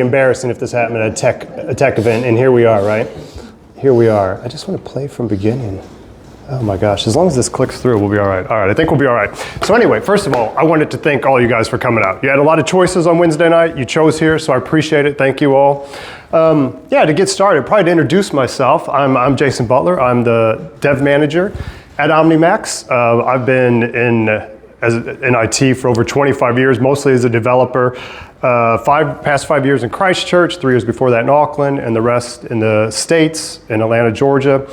Embarrassing if this happened at a tech event, and here we are, right? Here we are. I just want to play from beginning. Oh my gosh, as long as this clicks through, we'll be all right. All right, I think we'll be all right. So anyway, first of all, I wanted to thank all you guys for coming out. You had a lot of choices on Wednesday night. You chose here, so I appreciate it. Thank you all. To get started, probably to introduce myself, I'm Jason Butler. I'm the dev manager at OMNIMax. I've been in IT for over 25 years, mostly as a developer. Past 5 years in Christchurch, 3 years before that in Auckland, and the rest in the States, in Atlanta, Georgia.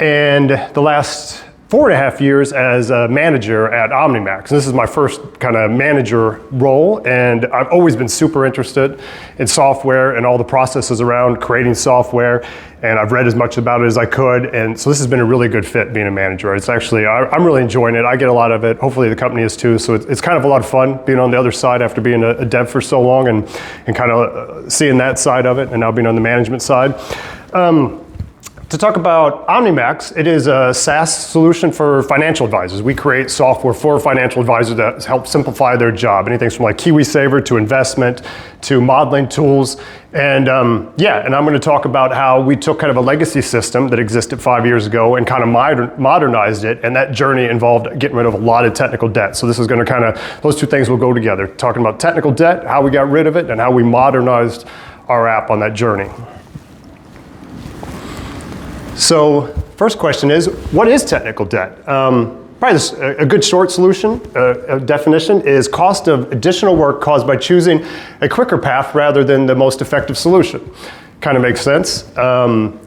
And the last 4.5 years as a manager at OMNIMax. This is my first kind of manager role, and I've always been super interested in software and all the processes around creating software, and I've read as much about it as I could, and so this has been a really good fit being a manager. It's actually, I'm really enjoying it. I get a lot of it. Hopefully the company is too, so it's kind of a lot of fun being on the other side after being a dev for so long and kind of seeing that side of it, and now being on the management side. To talk about OMNIMax, it is a SaaS solution for financial advisors. We create software for financial advisors that help simplify their job. Anything from like KiwiSaver to investment to modeling tools. And I'm going to talk about how we took kind of a legacy system that existed 5 years ago and kind of modernized it. And that journey involved getting rid of a lot of technical debt. So this is going to kind of, those two things will go together. Talking about technical debt, how we got rid of it, and how we modernized our app on that journey. So first question is, what is technical debt? Probably a good short solution, definition is cost of additional work caused by choosing a quicker path rather than the most effective solution. Kind of makes sense.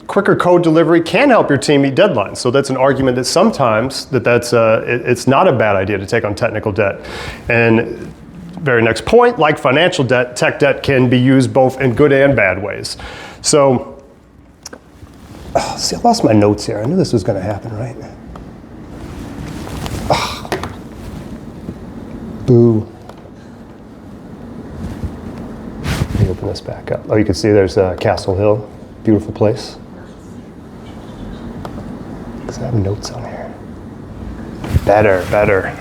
Quicker code delivery can help your team meet deadlines. So that's an argument that sometimes it's not a bad idea to take on technical debt. And very next point, like financial debt, tech debt can be used both in good and bad ways. So, see, I lost my notes here. I knew this was going to happen, right? Boo. Let me open this back up. Oh, you can see there's Castle Hill. Beautiful place. Does it have notes on here? Better.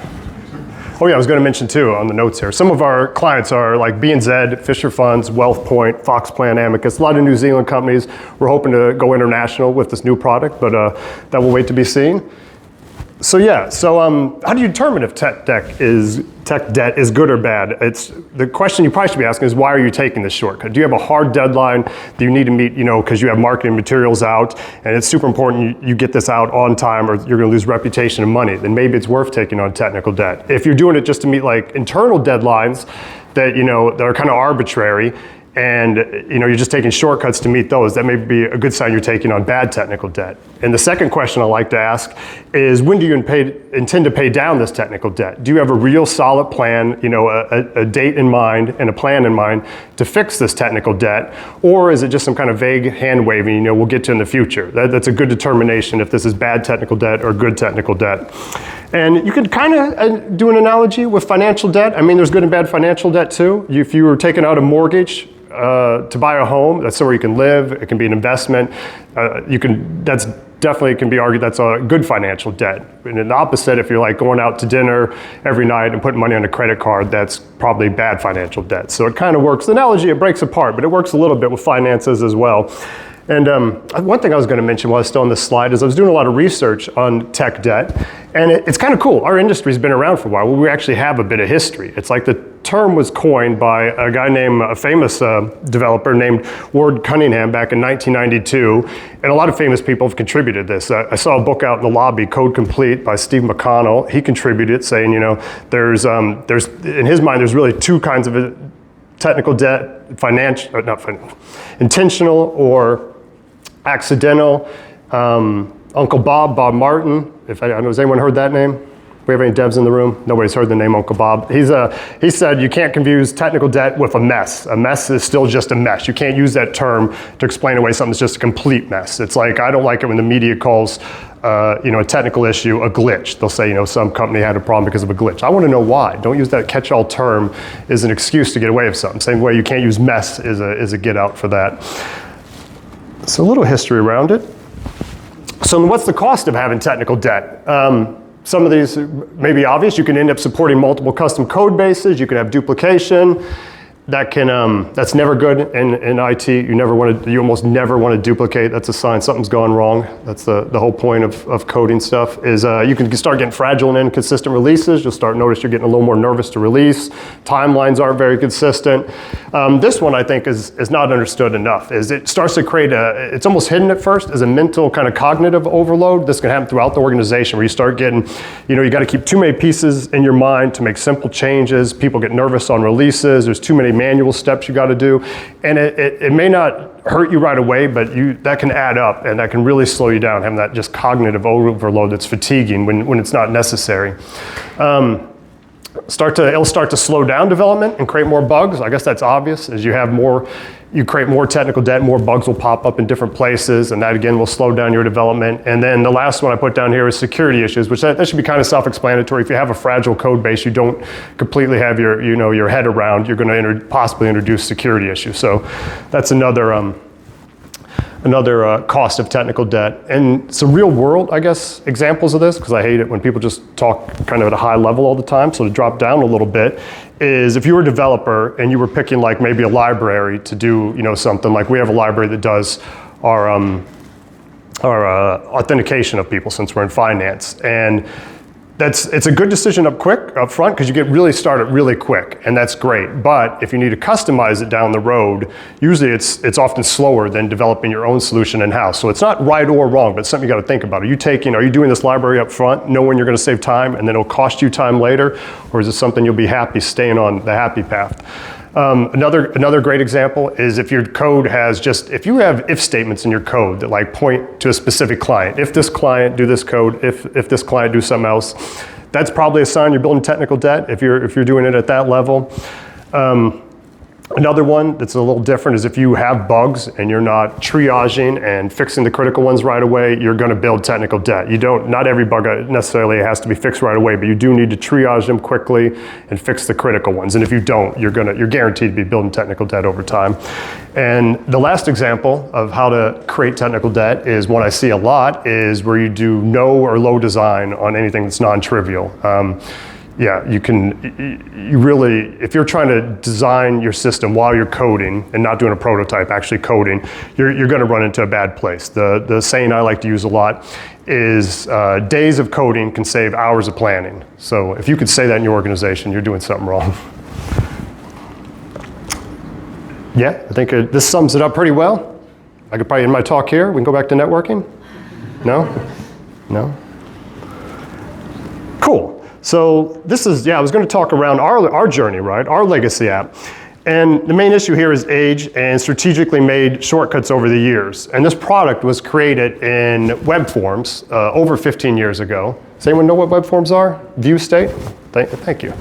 Oh yeah, I was going to mention too on the notes here. Some of our clients are like B&Z, Fisher Funds, WealthPoint, Foxplan, Amicus, a lot of New Zealand companies. We're hoping to go international with this new product, but that will wait to be seen. So how do you determine if tech debt is good or bad? It's the question you probably should be asking is, why are you taking this shortcut? Do you have a hard deadline that you need to meet, because you have marketing materials out, and it's super important you get this out on time or you're going to lose reputation and money? Then maybe it's worth taking on technical debt. If you're doing it just to meet like internal deadlines that that are kind of arbitrary, and you're just taking shortcuts to meet those, that may be a good sign you're taking on bad technical debt. And the second question I like to ask is, when do you intend to pay down this technical debt? Do you have a real solid plan, a date in mind and a plan in mind to fix this technical debt? Or is it just some kind of vague hand waving, we'll get to in the future? That's a good determination if this is bad technical debt or good technical debt. And you could kind of do an analogy with financial debt. I mean, there's good and bad financial debt too. If you were taking out a mortgage to buy a home, that's somewhere you can live. It can be an investment. That's definitely can be argued that's a good financial debt. And the opposite, if you're like going out to dinner every night and putting money on a credit card, that's probably bad financial debt. So it kind of works. The analogy, it breaks apart, but it works a little bit with finances as well. And one thing I was going to mention while I was still on this slide is I was doing a lot of research on tech debt, and it's kind of cool. Our industry's been around for a while. We actually have a bit of history. It's like the term was coined by a famous developer named Ward Cunningham back in 1992, and a lot of famous people have contributed this. I saw a book out in the lobby, Code Complete by Steve McConnell. He contributed saying, there's in his mind, there's really two kinds of technical debt, intentional or accidental. Uncle Bob Martin, has anyone heard that name? We have any devs in the room? Nobody's heard the name Uncle Bob. He said you can't confuse technical debt with a mess. A mess is still just a mess. You can't use that term to explain away something that's just a complete mess. It's like, I don't like it when the media calls a technical issue a glitch. They'll say, some company had a problem because of a glitch. I want to know why. Don't use that catch-all term as an excuse to get away with something. Same way you can't use mess as a get out for that. So a little history around it. So what's the cost of having technical debt? Some of these may be obvious. You can end up supporting multiple custom code bases. You can have duplication. that can, that's never good in IT. You almost never want to duplicate. That's a sign something's gone wrong. That's the whole point of coding stuff is you can start getting fragile and inconsistent releases. You'll start notice you're getting a little more nervous to release. Timelines aren't very consistent. This one I think is not understood enough. Is it starts to create it's almost hidden at first as a mental kind of cognitive overload. This can happen throughout the organization where you start getting, you got to keep too many pieces in your mind to make simple changes. People get nervous on releases. There's too many manual steps you got to do, and it may not hurt you right away, but that can add up, and that can really slow you down, having that just cognitive overload that's fatiguing when it's not necessary. It'll start to slow down development and create more bugs. I guess that's obvious. As you create more technical debt, more bugs will pop up in different places, and that again will slow down your development. And then the last one I put down here is security issues, which that should be kind of self-explanatory. If you have a fragile code base you don't completely have your head around, you're going to possibly introduce security issues. So that's another cost of technical debt. And some real world, I guess, examples of this, because I hate it when people just talk kind of at a high level all the time. So to drop down a little bit is if you were a developer and you were picking like maybe a library to do something, like we have a library that does our authentication of people since we're in finance. And it's a good decision up front because you get really started really quick, and that's great. But if you need to customize it down the road, usually it's often slower than developing your own solution in-house. So it's not right or wrong, but it's something you got to think about. Are you doing this library up front, knowing you're going to save time, and then it'll cost you time later, or is it something you'll be happy staying on the happy path? Another great example is if your code if you have if statements in your code that like point to a specific client. If this client do this code, if this client do something else, that's probably a sign you're building technical debt if you're doing it at that level. Another one that's a little different is if you have bugs and you're not triaging and fixing the critical ones right away, you're going to build technical debt. Not every bug necessarily has to be fixed right away, but you do need to triage them quickly and fix the critical ones. And if you don't, you're guaranteed to be building technical debt over time. And the last example of how to create technical debt is one I see a lot is where you do no or low design on anything that's non-trivial. If you're trying to design your system while you're coding and not doing a prototype, actually coding, you're going to run into a bad place. The saying I like to use a lot is days of coding can save hours of planning. So if you could say that in your organization, you're doing something wrong. Yeah, I think this sums it up pretty well. I could probably end my talk here. We can go back to networking. No? Cool. So I was going to talk around our journey, right? Our legacy app. And the main issue here is age and strategically made shortcuts over the years. And this product was created in web forms over 15 years ago. Does anyone know what web forms are? View state? Thank you.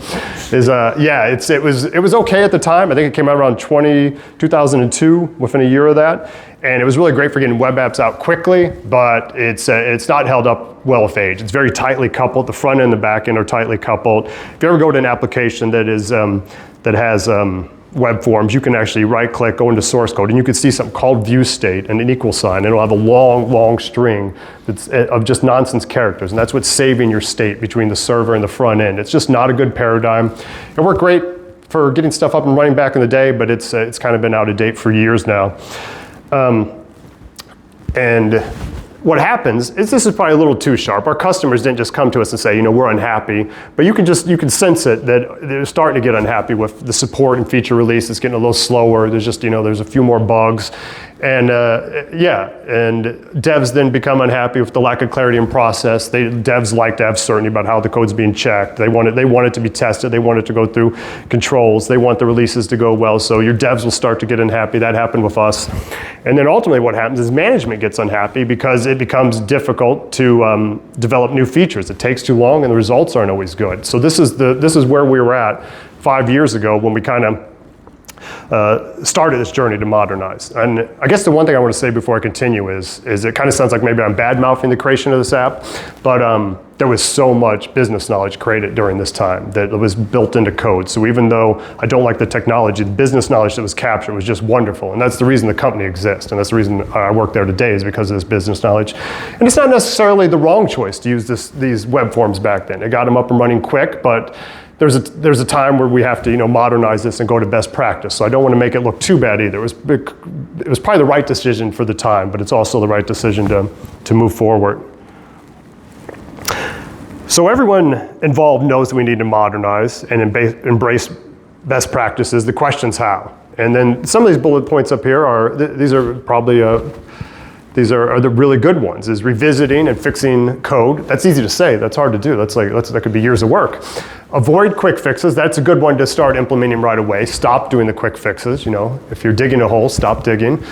It was okay at the time. I think it came out around 2002, within a year of that. And it was really great for getting web apps out quickly, but it's not held up well with age. It's very tightly coupled. The front end and the back end are tightly coupled. If you ever go to an application that has web forms, you can actually right-click, go into source code, and you can see something called view state and an equal sign, and it'll have a long string of just nonsense characters, and that's what's saving your state between the server and the front end. It's just not a good paradigm. It worked great for getting stuff up and running back in the day, but it's kind of been out of date for years now. And what happens is this is probably a little too sharp. Our customers didn't just come to us and say, we're unhappy, but you can sense it that they're starting to get unhappy with the support and feature release. It's getting a little slower. There's just, there's a few more bugs. And and devs then become unhappy with the lack of clarity in process. Devs like to have certainty about how the code's being checked. They want it to be tested. They want it to go through controls. They want the releases to go well. So your devs will start to get unhappy. That happened with us. And then ultimately what happens is management gets unhappy because it becomes difficult to develop new features. It takes too long and the results aren't always good. So this is where we were at 5 years ago when we kind of started this journey to modernize. And I guess the one thing I want to say before I continue is it kind of sounds like maybe I'm bad-mouthing the creation of this app, but there was so much business knowledge created during this time that it was built into code. So even though I don't like the technology, the business knowledge that was captured was just wonderful. And that's the reason the company exists. And that's the reason I work there today is because of this business knowledge. And it's not necessarily the wrong choice to use these web forms back then. It got them up and running quick, but there's a time where we have to modernize this and go to best practice. So I don't want to make it look too bad either. It was probably the right decision for the time, but it's also the right decision to move forward. So everyone involved knows that we need to modernize and embrace best practices. The question's how. And then some of these bullet points up here these are probably the really good ones, is revisiting and fixing code. That's easy to say, that's hard to do. That could be years of work. Avoid quick fixes, that's a good one to start implementing right away. Stop doing the quick fixes, if you're digging a hole, stop digging.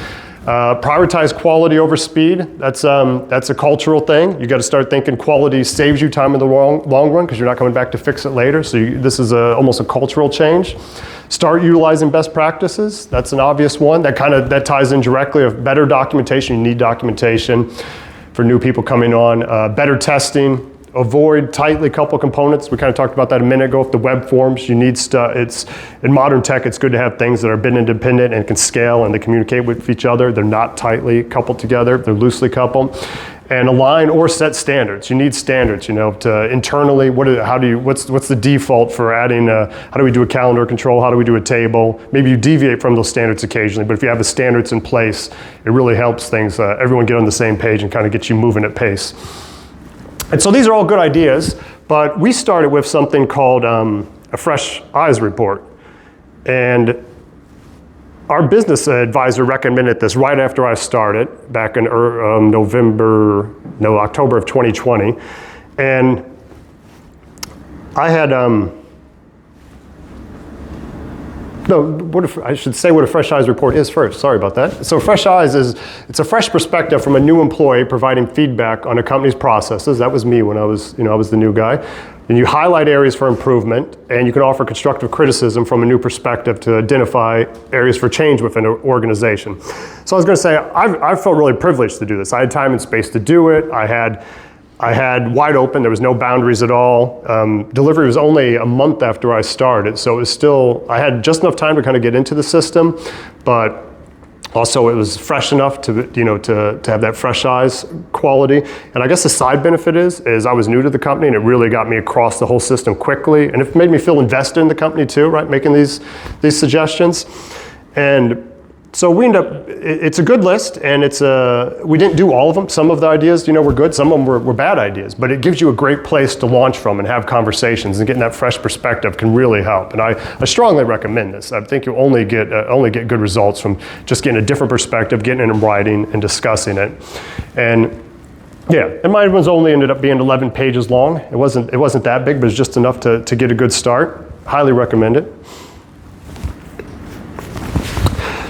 Prioritize quality over speed. That's a cultural thing. You got to start thinking quality saves you time in the long run because you're not coming back to fix it later. So this is almost a cultural change. Start utilizing best practices. That's an obvious one. That ties in directly with better documentation. You need documentation for new people coming on. Better testing. Avoid tightly coupled components. We kind of talked about that a minute ago. With the web forms, you need stuff. In modern tech, it's good to have things that are a bit independent and can scale and they communicate with each other. They're not tightly coupled together. They're loosely coupled. And align or set standards. You need standards, to internally. What's the default for adding? How do we do a calendar control? How do we do a table? Maybe you deviate from those standards occasionally, but if you have the standards in place, it really helps things. Everyone get on the same page and kind of get you moving at pace. And so these are all good ideas, but we started with something called a fresh eyes report. And our business advisor recommended this right after I started, back in October of 2020. And I had, I should say what a fresh eyes report is first. Sorry about that. So fresh eyes it's a fresh perspective from a new employee providing feedback on a company's processes. That was me when I was the new guy. And you highlight areas for improvement, and you can offer constructive criticism from a new perspective to identify areas for change within an organization. So I was going to say, I felt really privileged to do this. I had time and space to do it. I had wide open, there was no boundaries at all. Delivery was only a month after I started, so it was still, I had just enough time to kind of get into the system, but also it was fresh enough to have that fresh eyes quality. And I guess the side benefit is I was new to the company and it really got me across the whole system quickly. And it made me feel invested in the company too, right? Making these suggestions. And so we end up, it's a good list, and we didn't do all of them. Some of the ideas, were good. Some of them were bad ideas, but it gives you a great place to launch from and have conversations, and getting that fresh perspective can really help. And I strongly recommend this. I think you'll only get good results from just getting a different perspective, getting it in writing, and discussing it. And yeah, and mine was only ended up being 11 pages long. It wasn't that big, but it's just enough to get a good start. Highly recommend it.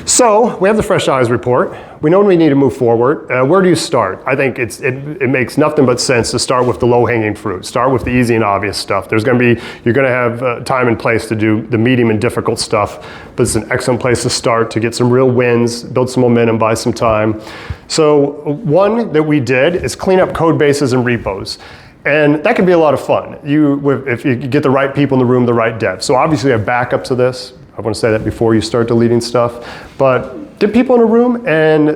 So we have the fresh eyes report. We know we need to move forward. Where do you start? I think it makes nothing but sense to start with the low-hanging fruit. Start with the easy and obvious stuff. You're going to have time and place to do the medium and difficult stuff, but it's an excellent place to start to get some real wins, build some momentum, buy some time. So one that we did is clean up code bases and repos. And that can be a lot of fun. If you get the right people in the room, the right devs. So obviously you have backups of this. I want to say that before you start deleting stuff, but get people in a room, and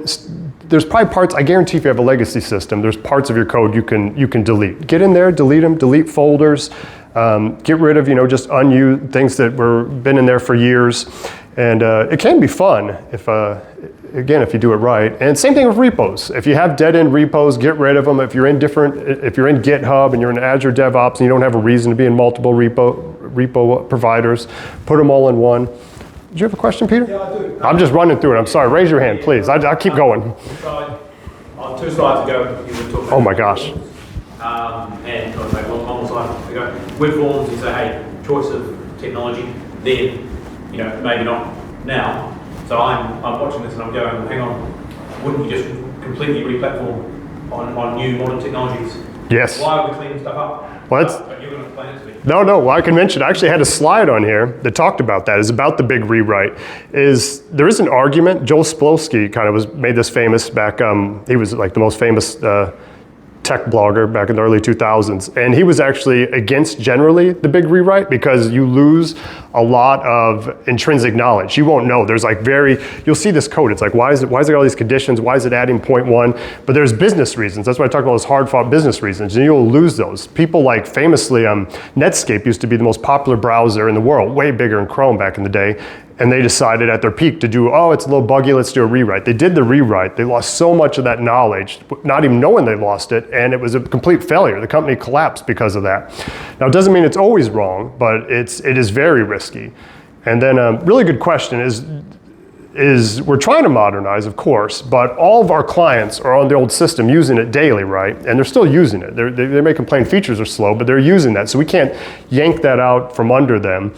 there's probably parts, I guarantee if you have a legacy system, there's parts of your code you can delete. Get in there, delete them, delete folders, get rid of, just unused things that been in there for years. And it can be fun if you do it right. And same thing with repos. If you have dead-end repos, get rid of them. If you're in GitHub and you're in Azure DevOps and you don't have a reason to be in multiple repo providers, put them all in one. Did you have a question, Peter? Yeah, I do. I'm just running through it. I'm sorry. Raise your hand, please. I'll keep going. On 2 slides ago, you were talking about oh my gosh. And on one slide ago, with forms, you say, hey, choice of technology, then, maybe not now. So I'm watching this and I'm going, hang on, wouldn't you just completely re-platform on new modern technologies? Yes. Why are we cleaning stuff up? Well, but you're going to explain it to me. No, well, I can mention, I actually had a slide on here that talked about that. It's about the big rewrite. There is an argument, Joel Spolsky kind of made this famous back, he was like the most famous tech blogger back in the early 2000s, and he was actually against generally the big rewrite because you lose a lot of intrinsic knowledge. You won't know. There's like you'll see this code. It's like, why is it all these conditions? Why is it adding 0.1? But there's business reasons. That's why I talk about those hard-fought business reasons, and you'll lose those. People like famously, Netscape used to be the most popular browser in the world, way bigger than Chrome back in the day. And they decided at their peak to do, it's a little buggy, let's do a rewrite. They did the rewrite. They lost so much of that knowledge, not even knowing they lost it, and it was a complete failure. The company collapsed because of that. Now, it doesn't mean it's always wrong, but it is very risky. And then a really good question is we're trying to modernize, of course, but all of our clients are on the old system using it daily, right? And they're still using it. They may complain features are slow, but they're using that. So we can't yank that out from under them.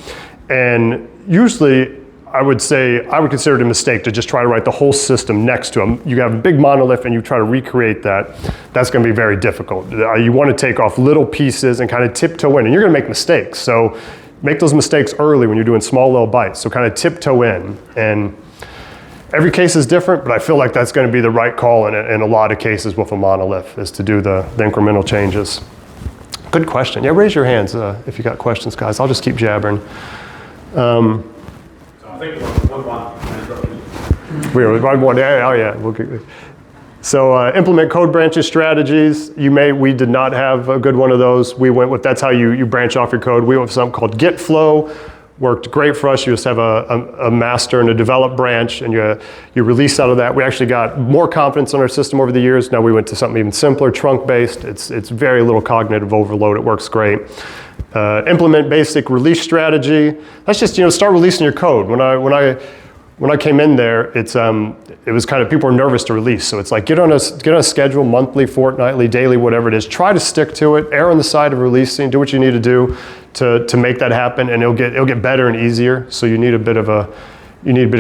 And usually, I would consider it a mistake to just try to write the whole system next to them. You have a big monolith and you try to recreate that. That's going to be very difficult. You want to take off little pieces and kind of tiptoe in, and you're going to make mistakes. So make those mistakes early when you're doing small little bites. So kind of tiptoe in. And every case is different, but I feel like that's going to be the right call in a lot of cases with a monolith, is to do the incremental changes. Good question. Yeah, raise your hands if you got questions, guys. I'll just keep jabbering. I think one. Yeah. So implement code branches strategies. We did not have a good one of those. We went with, that's how you branch off your code. We went with something called Git flow. Worked great for us. You just have a master and a develop branch, and you release out of that. We actually got more confidence in our system over the years. Now we went to something even simpler, trunk-based. It's very little cognitive overload. It works great. Implement basic release strategy. That's just, start releasing your code. When I came in there, it was kind of, people were nervous to release. So it's like, get on a schedule, monthly, fortnightly, daily, whatever it is. Try to stick to it. Err on the side of releasing. Do what you need to do to make that happen, and it'll get better and easier. So you need a bit of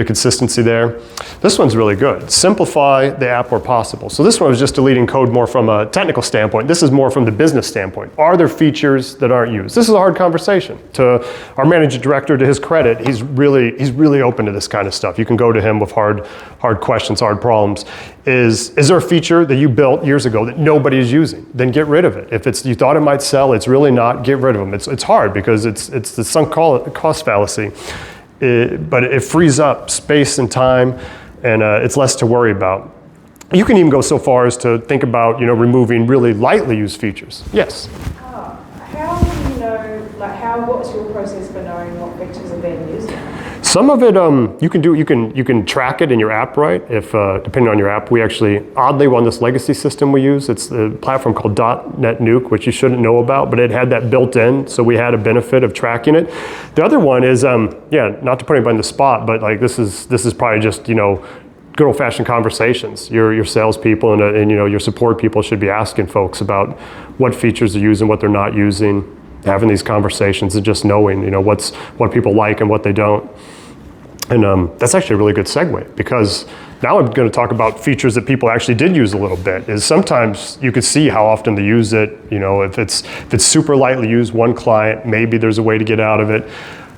consistency there. This one's really good. Simplify the app where possible. So this one was just deleting code more from a technical standpoint. This is more from the business standpoint. Are there features that aren't used? This is a hard conversation. To our managing director, to his credit, he's really open to this kind of stuff. You can go to him with hard questions, hard problems. Is there a feature that you built years ago that nobody is using? Then get rid of it. If you thought it might sell, it's really not, get rid of them. It's hard because it's the sunk cost fallacy. But it frees up space and time, and it's less to worry about. You can even go so far as to think about, removing really lightly used features. Yes? How do you know, what's your process for knowing what features are being used? Some of it you can track it in your app, right? If depending on your app, we actually oddly run this legacy system we use. It's a platform called .NET Nuke, which you shouldn't know about, but it had that built in, so we had a benefit of tracking it. The other one is not to put anybody on the spot, but like this is probably just good old-fashioned conversations. Your salespeople and your support people should be asking folks about what features they're using, what they're not using. Having these conversations and just knowing, what people like and what they don't. And that's actually a really good segue, because now I'm going to talk about features that people actually did use a little bit. Is sometimes you could see how often they use it. If it's super lightly used, one client, maybe there's a way to get out of it.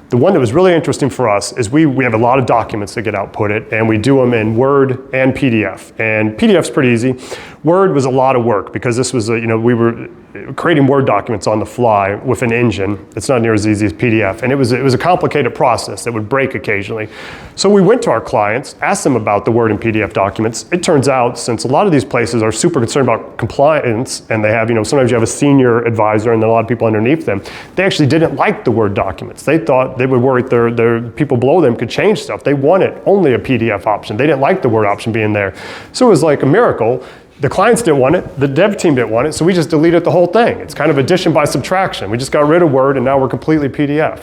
The one that was really interesting for us is we have a lot of documents that get outputted, and we do them in Word and PDF. And PDF's pretty easy. Word was a lot of work, because this was we were creating Word documents on the fly with an engine. It's not near as easy as PDF, and it was a complicated process that would break occasionally. So we went to our clients, asked them about the Word and PDF documents. It turns out, since a lot of these places are super concerned about compliance, and they have sometimes you have a senior advisor and then a lot of people underneath them, they actually didn't like the Word documents. They thought they would worry their people below them could change stuff. They wanted only a PDF option. They didn't like the Word option being there. So it was like a miracle. The clients didn't want it, the dev team didn't want it, so we just deleted the whole thing. It's kind of addition by subtraction. We just got rid of Word, and now we're completely PDF.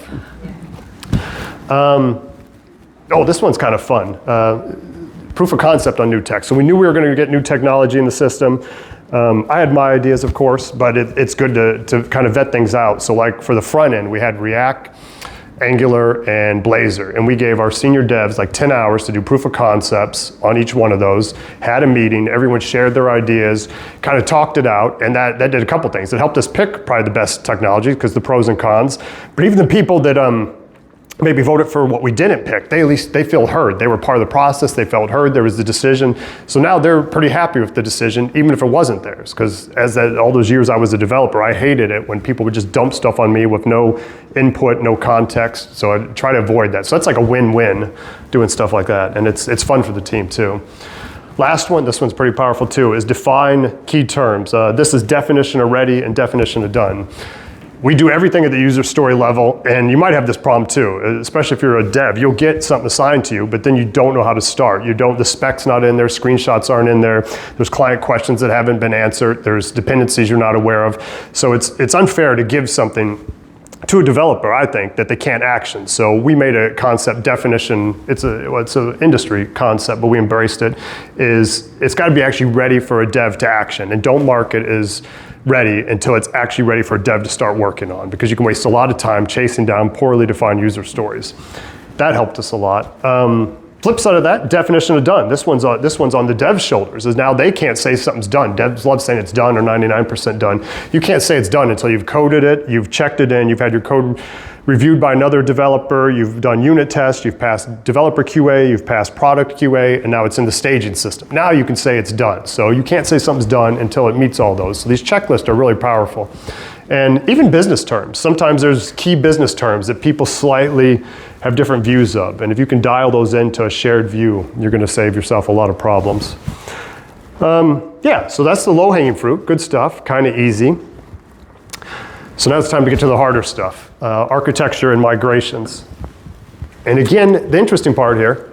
This one's kind of fun. Proof of concept on new tech. So we knew we were going to get new technology in the system. I had my ideas, of course, but it's good to kind of vet things out. So like for the front end, we had React, Angular, and Blazor. And we gave our senior devs like 10 hours to do proof of concepts on each one of those, had a meeting, everyone shared their ideas, kind of talked it out, and that did a couple things. It helped us pick probably the best technology, because the pros and cons. But even the people that maybe voted for what we didn't pick. At least they feel heard. They were part of the process. They felt heard. There was the decision. So now they're pretty happy with the decision, even if it wasn't theirs. Because all those years I was a developer, I hated it when people would just dump stuff on me with no input, no context. So I try to avoid that. So that's like a win-win doing stuff like that. And it's fun for the team too. Last one, this one's pretty powerful too, is define key terms. This is definition of ready and definition of done. We do everything at the user story level, and you might have this problem too, especially if you're a dev. You'll get something assigned to you, but then you don't know how to start. The spec's not in there, screenshots aren't in there, there's client questions that haven't been answered, there's dependencies you're not aware of. So it's unfair to give something to a developer, I think, that they can't action. So we made a concept definition, it's an industry concept, but we embraced it, it's gotta be actually ready for a dev to action, and don't mark it as ready until it's actually ready for a dev to start working on, because you can waste a lot of time chasing down poorly defined user stories. That helped us a lot. Flip side of that, definition of done. This one's on the dev's shoulders, is now they can't say something's done. Devs love saying it's done or 99% done. You can't say it's done until you've coded it, you've checked it in, you've had your code reviewed by another developer, you've done unit tests, you've passed developer QA, you've passed product QA, and now it's in the staging system. Now you can say it's done. So you can't say something's done until it meets all those. So these checklists are really powerful. And even business terms. Sometimes there's key business terms that people slightly have different views of. And if you can dial those into a shared view, you're gonna save yourself a lot of problems. Yeah, so that's the low-hanging fruit. Good stuff, kind of easy. So now it's time to get to the harder stuff, architecture and migrations. And again, the interesting part here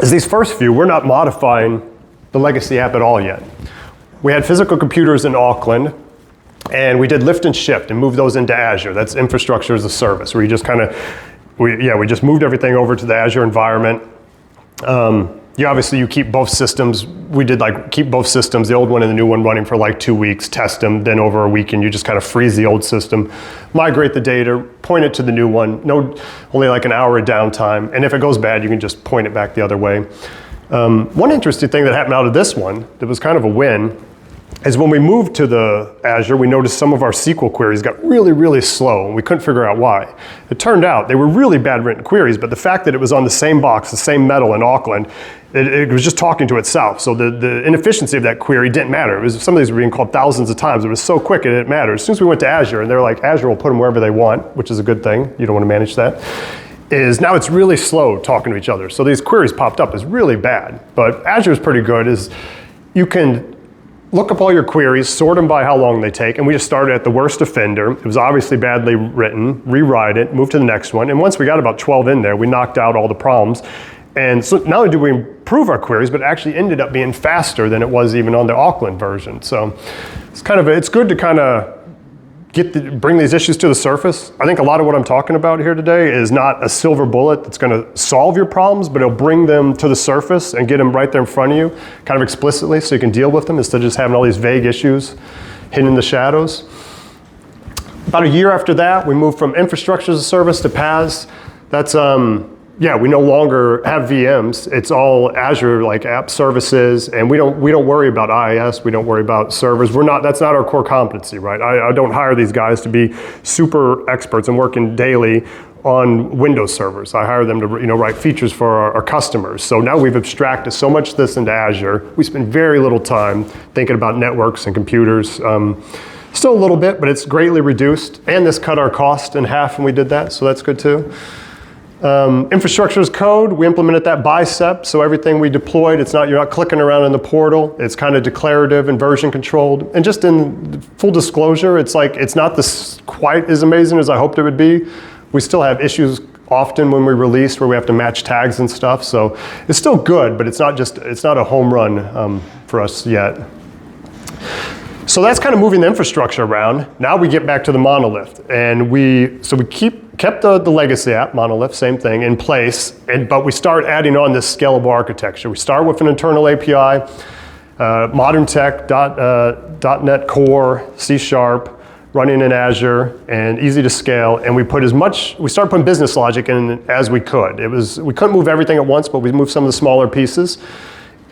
is these first few, we're not modifying the legacy app at all yet. We had physical computers in Auckland, and we did lift and shift and moved those into Azure. That's infrastructure as a service, where you just we just moved everything over to the Azure environment. You keep both systems. We did keep both systems, the old one and the new one, running for 2 weeks, test them, then over a weekend you just kind of freeze the old system, migrate the data, point it to the new one, only an hour of downtime, and if it goes bad, you can just point it back the other way. One interesting thing that happened out of this one that was kind of a win is when we moved to the Azure, we noticed some of our SQL queries got really, really slow, and we couldn't figure out why. It turned out they were really bad written queries, but the fact that it was on the same box, the same metal in Auckland, it was just talking to itself. So the inefficiency of that query didn't matter. Some of these were being called thousands of times. It was so quick it didn't matter. As soon as we went to Azure, and they're like, Azure will put them wherever they want, which is a good thing. You don't want to manage that. Now it's really slow talking to each other. So these queries popped up as really bad. But Azure is pretty good, is you can look up all your queries, sort them by how long they take, and we just started at the worst offender. It was obviously badly written, rewrite it, move to the next one, and once we got about 12 in there, we knocked out all the problems. And so not only did we improve our queries, but it actually ended up being faster than it was even on the Auckland version. So it's good to kind of bring these issues to the surface. I think a lot of what I'm talking about here today is not a silver bullet that's going to solve your problems, but it'll bring them to the surface and get them right there in front of you, kind of explicitly, so you can deal with them instead of just having all these vague issues hidden in the shadows. About a year after that, we moved from infrastructure as a service to PaaS. That's we no longer have VMs. It's all Azure app services, and we don't worry about IaaS. We don't worry about servers. That's not our core competency, right? I don't hire these guys to be super experts and working daily on Windows servers. I hire them to write features for our customers. So now we've abstracted so much of this into Azure. We spend very little time thinking about networks and computers. Still a little bit, but it's greatly reduced. And this cut our cost in half when we did that, so that's good too. Infrastructure as code, we implemented that bicep, so everything we deployed, you're not clicking around in the portal, it's kind of declarative and version controlled. And just in full disclosure, it's not quite as amazing as I hoped it would be. We still have issues often when we release where we have to match tags and stuff, so it's still good, but it's not a home run for us yet. So that's kind of moving the infrastructure around. Now we get back to the monolith, and we kept the legacy app, monolith, same thing, in place, but we start adding on this scalable architecture. We start with an internal API, modern tech, .NET Core, C#, running in Azure, and easy to scale, and we started putting business logic in as we could. We couldn't move everything at once, but we moved some of the smaller pieces.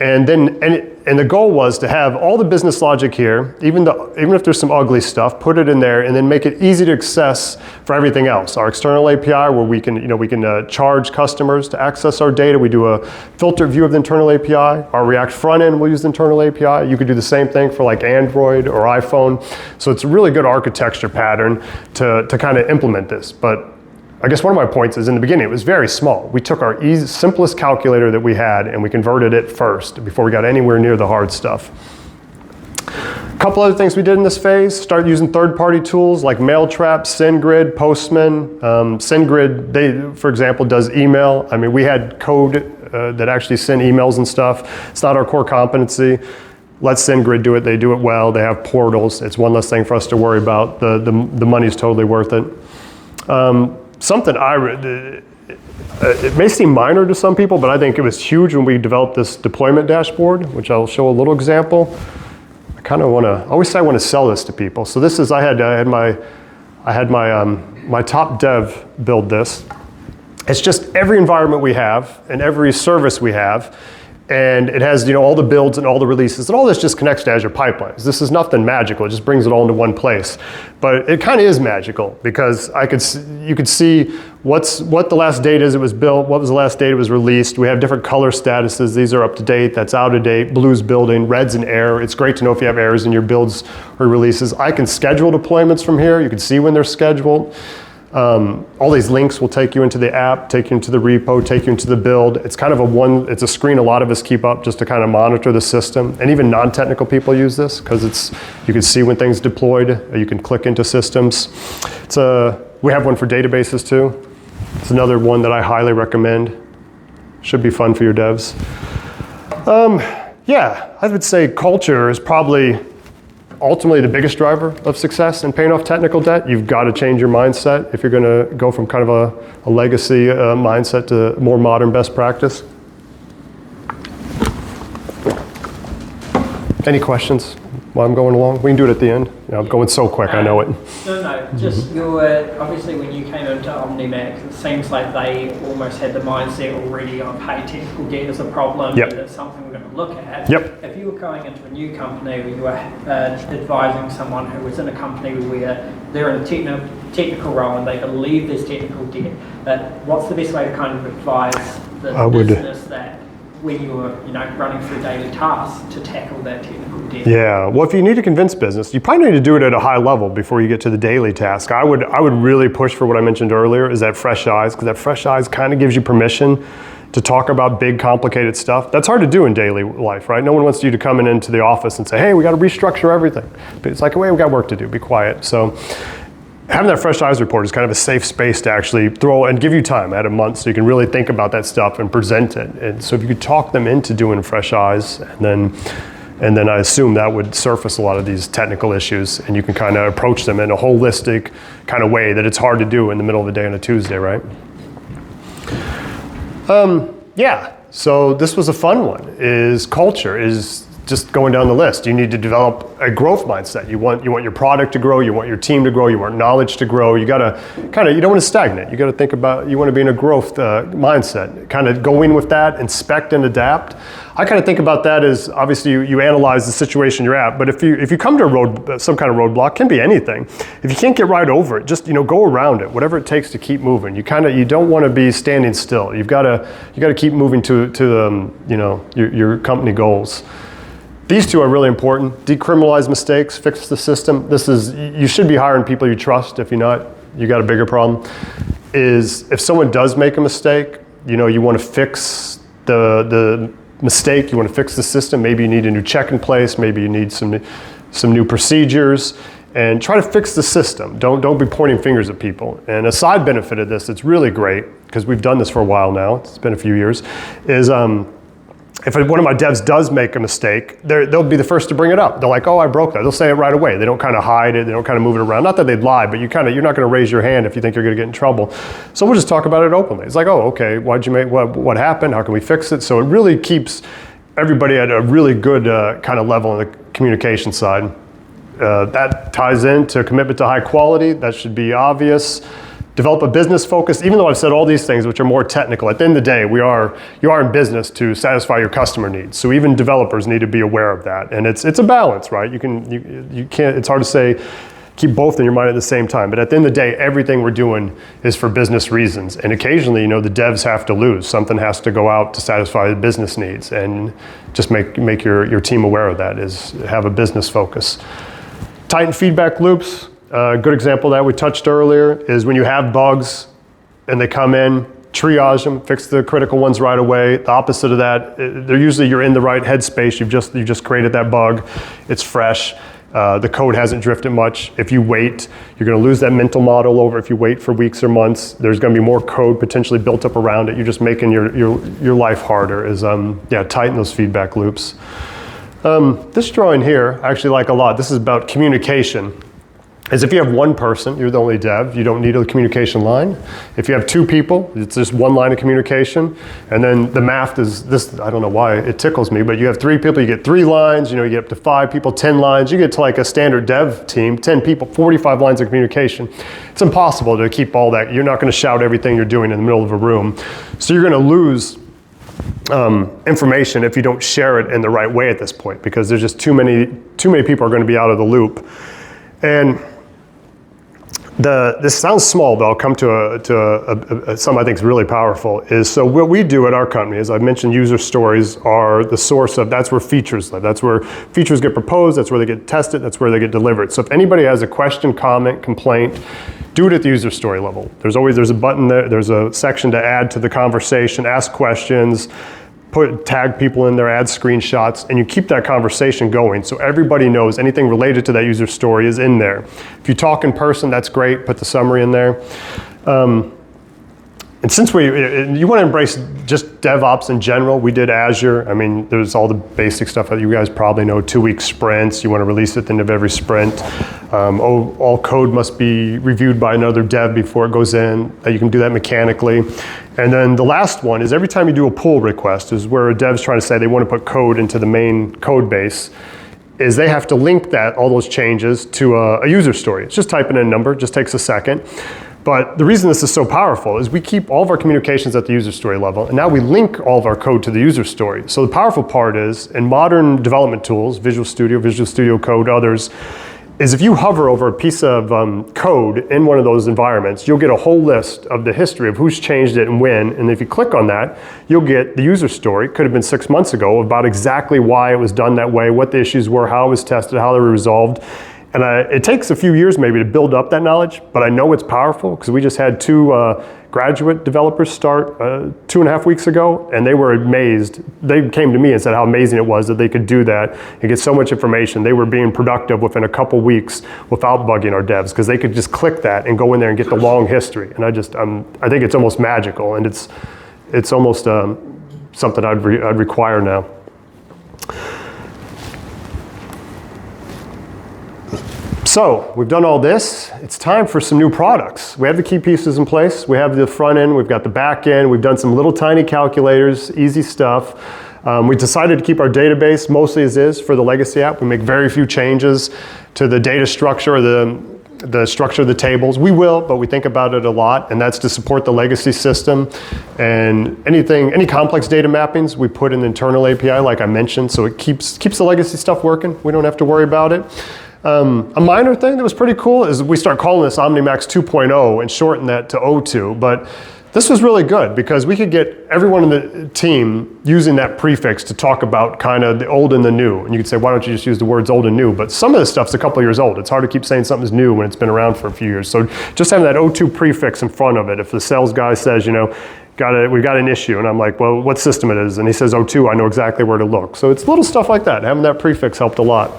And the goal was to have all the business logic here, even if there's some ugly stuff, put it in there, and then make it easy to access for everything else. Our external API, where we can charge customers to access our data. We do a filtered view of the internal API. Our React front end will use the internal API. You could do the same thing for like Android or iPhone. So it's a really good architecture pattern to kind of implement this. But I guess one of my points is in the beginning, it was very small. We took our simplest calculator that we had and we converted it first before we got anywhere near the hard stuff. A couple other things we did in this phase, start using third-party tools like Mailtrap, SendGrid, Postman. SendGrid, for example, does email. I mean, we had code that actually send emails and stuff. It's not our core competency. Let SendGrid do it. They do it well. They have portals. It's one less thing for us to worry about. The money's totally worth it. Something it may seem minor to some people, but I think it was huge when we developed this deployment dashboard, which I'll show a little example. I always say I want to sell this to people. So this is, I had my top dev build this. It's just every environment we have and every service we have. And it has all the builds and all the releases, and all this just connects to Azure pipelines. This is nothing magical, it just brings it all into one place. But it kind of is magical because you could see what the last date is it was built, what was the last date it was released. We have different color statuses. These are up to date, that's out of date, blue's building, red's an error. It's great to know if you have errors in your builds or releases. I can schedule deployments from here. You can see when they're scheduled. All these links will take you into the app, take you into the repo, take you into the build. It's kind of it's a screen a lot of us keep up just to kind of monitor the system. And even non-technical people use this because you can see when things deployed. You can click into systems. We have one for databases too. It's another one that I highly recommend. Should be fun for your devs. Yeah, I would say culture is probably ultimately the biggest driver of success in paying off technical debt. You've got to change your mindset if you're going to go from kind of a legacy mindset to more modern best practice. Any questions while I'm going along? We can do it at the end. I'm going so quick, I know it. No, just obviously when you came into OMNIMax, it seems like they almost had the mindset already of, hey, technical debt is a problem, Yep. and it's something we're going to look at. Yep. If you were going into a new company or you were advising someone who was in a company where they're in a technical role and they believe there's technical debt, what's the best way to kind of advise the business that when you're running through daily tasks to tackle that technical debt? Yeah, well, if you need to convince business, you probably need to do it at a high level before you get to the daily task. I would really push for what I mentioned earlier, is that fresh eyes, because that fresh eyes kind of gives you permission to talk about big, complicated stuff. That's hard to do in daily life, right? No one wants you to come into the office and say, hey, we got to restructure everything. But it's like, wait, we got work to do, be quiet. So having that fresh eyes report is kind of a safe space to actually throw and give you time at a month so you can really think about that stuff and present it. And so if you could talk them into doing fresh eyes, and then I assume that would surface a lot of these technical issues, and you can kind of approach them in a holistic kind of way that it's hard to do in the middle of the day on a Tuesday, right? Yeah, so this was a fun one, is culture, is just going down the list. You need to develop a growth mindset. You want your product to grow, you want your team to grow, you want knowledge to grow. You gotta you don't want to stagnate. You gotta think about, you want to be in a growth mindset. Kind of go in with that, inspect and adapt. I kind of think about that as, obviously you analyze the situation you're at, but if you come to some kind of roadblock, can be anything. If you can't get right over it, just go around it, whatever it takes to keep moving. You don't want to be standing still. You got to keep moving to your company goals. These two are really important. Decriminalize mistakes, fix the system. You should be hiring people you trust. If you're not, you got a bigger problem. Is if someone does make a mistake, you want to fix the mistake, you want to fix the system. Maybe you need a new check in place, maybe you need some new procedures, and try to fix the system. Don't be pointing fingers at people. And a side benefit of this that's really great, because we've done this for a while now, it's been a few years, is if one of my devs does make a mistake, they'll be the first to bring it up. They're like, oh, I broke that. They'll say it right away. They don't kind of hide it. They don't kind of move it around. Not that they'd lie, but you're not going to raise your hand if you think you're going to get in trouble. So we'll just talk about it openly. It's like, oh, okay, what happened? How can we fix it? So it really keeps everybody at a really good kind of level on the communication side. That ties into commitment to high quality. That should be obvious. Develop a business focus, even though I've said all these things which are more technical, at the end of the day, you are in business to satisfy your customer needs. So even developers need to be aware of that. And it's a balance, right? You can't, it's hard to say, keep both in your mind at the same time. But at the end of the day, everything we're doing is for business reasons. And occasionally, the devs have to lose. Something has to go out to satisfy the business needs. And just make your team aware of that, is have a business focus. Tighten feedback loops. A good example that we touched earlier is when you have bugs and they come in, triage them, fix the critical ones right away. The opposite of that, they're usually you're in the right headspace. You just created that bug. It's fresh. The code hasn't drifted much. If you wait, you're going to lose that mental model over. If you wait for weeks or months, there's going to be more code potentially built up around it. You're just making your life harder. Tighten those feedback loops. This drawing here, I actually like a lot. This is about communication. Is if you have one person, you're the only dev, you don't need a communication line. If you have two people, it's just one line of communication. And then the math is this, I don't know why it tickles me, but you have three people, you get 3 lines, you get up to 5 people, 10 lines. You get to like a standard dev team, 10 people, 45 lines of communication. It's impossible to keep all that. You're not going to shout everything you're doing in the middle of a room. So you're going to lose information if you don't share it in the right way at this point, because there's just too many people are going to be out of the loop. And this sounds small, but I'll come to something I think is really powerful. So what we do at our company, as I've mentioned, user stories are the source of, that's where features live. That's where features get proposed, that's where they get tested, that's where they get delivered. So if anybody has a question, comment, complaint, do it at the user story level. There's a button there, there's a section to add to the conversation, ask questions, tag people in there, add screenshots, and you keep that conversation going so everybody knows anything related to that user story is in there. If you talk in person, that's great, put the summary in there. And since you want to embrace just DevOps in general, we did Azure. I mean, there's all the basic stuff that you guys probably know, 2-week sprints. You want to release it at the end of every sprint. All code must be reviewed by another dev before it goes in. You can do that mechanically. And then the last one is every time you do a pull request is where a dev's trying to say they want to put code into the main code base, is they have to link all those changes to a user story. It's just typing in a number, just takes a second. But the reason this is so powerful is we keep all of our communications at the user story level, and now we link all of our code to the user story. So the powerful part is, in modern development tools, Visual Studio Code, others, is if you hover over a piece of code in one of those environments, you'll get a whole list of the history of who's changed it and when, and if you click on that, you'll get the user story, could have been 6 months ago, about exactly why it was done that way, what the issues were, how it was tested, how they were resolved. And it takes a few years maybe to build up that knowledge, but I know it's powerful because we just had 2 graduate developers start 2.5 weeks ago, and they were amazed. They came to me and said how amazing it was that they could do that and get so much information. They were being productive within a couple weeks without bugging our devs because they could just click that and go in there and get the long history. And I think it's almost magical, and it's almost something I'd require now. So we've done all this. It's time for some new products. We have the key pieces in place. We have the front end, we've got the back end, we've done some little tiny calculators, easy stuff. We decided to keep our database mostly as is for the legacy app. We make very few changes to the data structure or the structure of the tables. We will, but we think about it a lot, and that's to support the legacy system. And any complex data mappings, we put in the internal API, like I mentioned, so it keeps the legacy stuff working. We don't have to worry about it. A minor thing that was pretty cool is we start calling this OMNIMax 2.0 and shorten that to O2, but this was really good because we could get everyone in the team using that prefix to talk about kind of the old and the new. And you could say, why don't you just use the words old and new? But some of this stuff's a couple of years old. It's hard to keep saying something's new when it's been around for a few years. So just having that O2 prefix in front of it, if the sales guy says, we've got an issue, and I'm like, well, what system it is? And he says O2, I know exactly where to look. So it's little stuff like that. Having that prefix helped a lot.